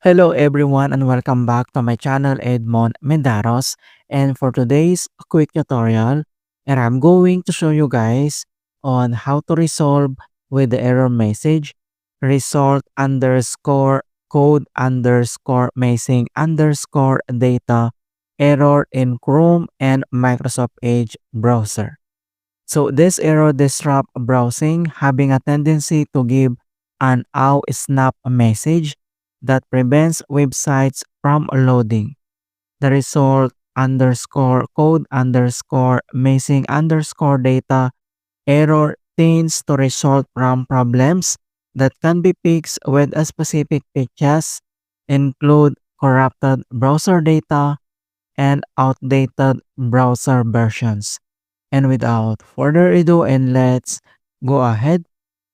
Hello everyone and welcome back to my channel Edmund Mindaros, and for today's quick tutorial and I'm going to show you guys on how to resolve with the error message result underscore code underscore missing underscore data error in Chrome and Microsoft Edge browser. So this error disrupt browsing, having a tendency to give an ow snap message that prevents websites from loading. The result underscore code underscore missing underscore data error tends to result from problems that can be fixed with a specific fixes include corrupted browser data and outdated browser versions. And without further ado, and let's go ahead.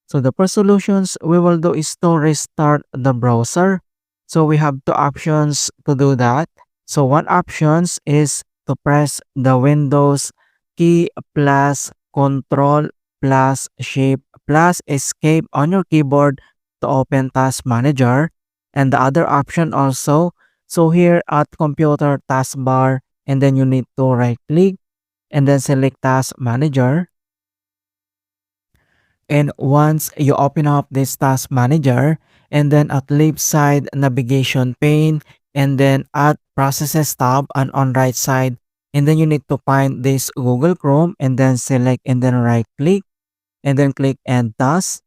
So the first solutions we will do is to restart the browser. So we have two options to do that. So one options is to press the Windows key plus Ctrl plus Shift plus Escape on your keyboard to open Task Manager. And the other option also, so here at Computer Taskbar, and then you need to right click and then select Task Manager. And once you open up this Task Manager, and then at left side navigation pane, and then at Processes tab and on right side, and then you need to find this Google Chrome and then select and then right click and then click Add Task.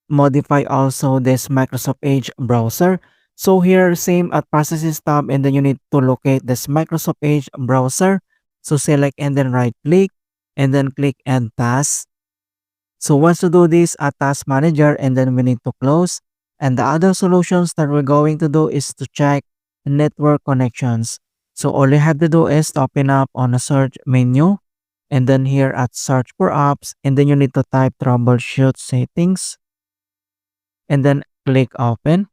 Modify also this Microsoft Edge browser. So here same at Processes tab, and then you need to locate this Microsoft Edge browser. So select and then right click and then click Add Task. So once you do this at Task Manager, and then we need to close. And the other solutions that we're going to do is to check network connections. So all you have to do is to open up on a search menu, and then here at search for apps, and then you need to type troubleshoot settings and then click open.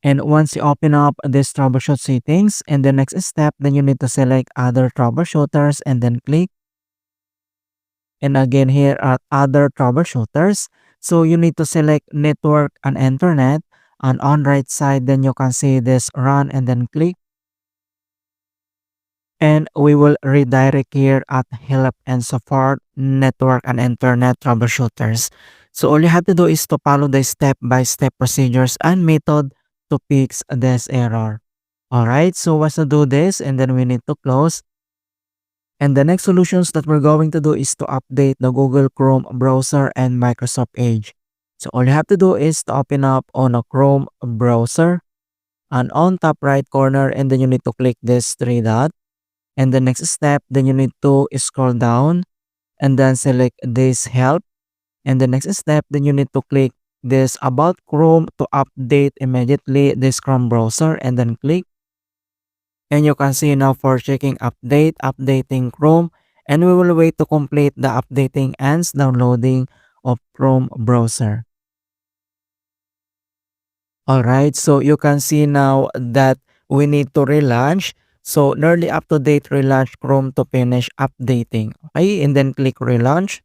And once you open up this troubleshoot settings, and the next step, then you need to select other troubleshooters and then click. And again here are other troubleshooters. So you need to select network and internet, and on right side then you can see this run and then click. And we will redirect here at help and support network and internet troubleshooters. So all you have to do is to follow the step-by-step procedures and method to fix this error. Alright, so once you do this, and then we need to close. And the next solutions that we're going to do is to update the Google Chrome browser and Microsoft Edge. So all you have to do is to open up on a Chrome browser, and on top right corner, and then you need to click this three dot. And the next step, then you need to scroll down and then select this help. And the next step, then you need to click this about Chrome to update immediately this Chrome browser and then click. And you can see now for checking update, updating Chrome, and we will wait to complete the updating and downloading of Chrome browser. Alright, so you can see now that we need to relaunch. So nearly up to date relaunch Chrome to finish updating. Okay, and then click relaunch.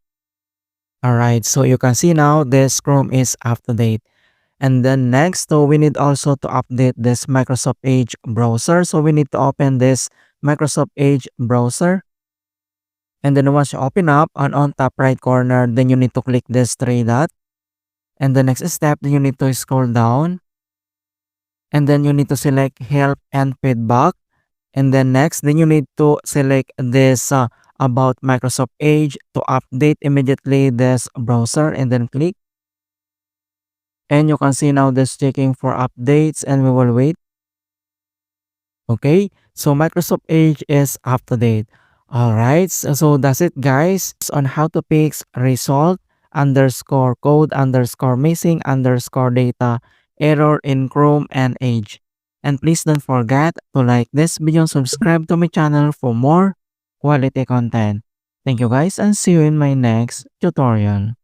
Alright, so you can see now this Chrome is up to date. And then next, so we need also to update this Microsoft Edge browser. So we need to open this Microsoft Edge browser. And then once you open up, and on top right corner, then you need to click this three dot. And the next step, then you need to scroll down. And then you need to select help and feedback. And then next, then you need to select this about Microsoft Edge to update immediately this browser and then click. And you can see now this checking for updates, and we will wait. Okay, so Microsoft Edge is up to date. Alright, so that's it guys on how to fix result underscore code underscore missing underscore data error in Chrome and Edge. And please don't forget to like this video and subscribe to my channel for more quality content. Thank you guys, and see you in my next tutorial.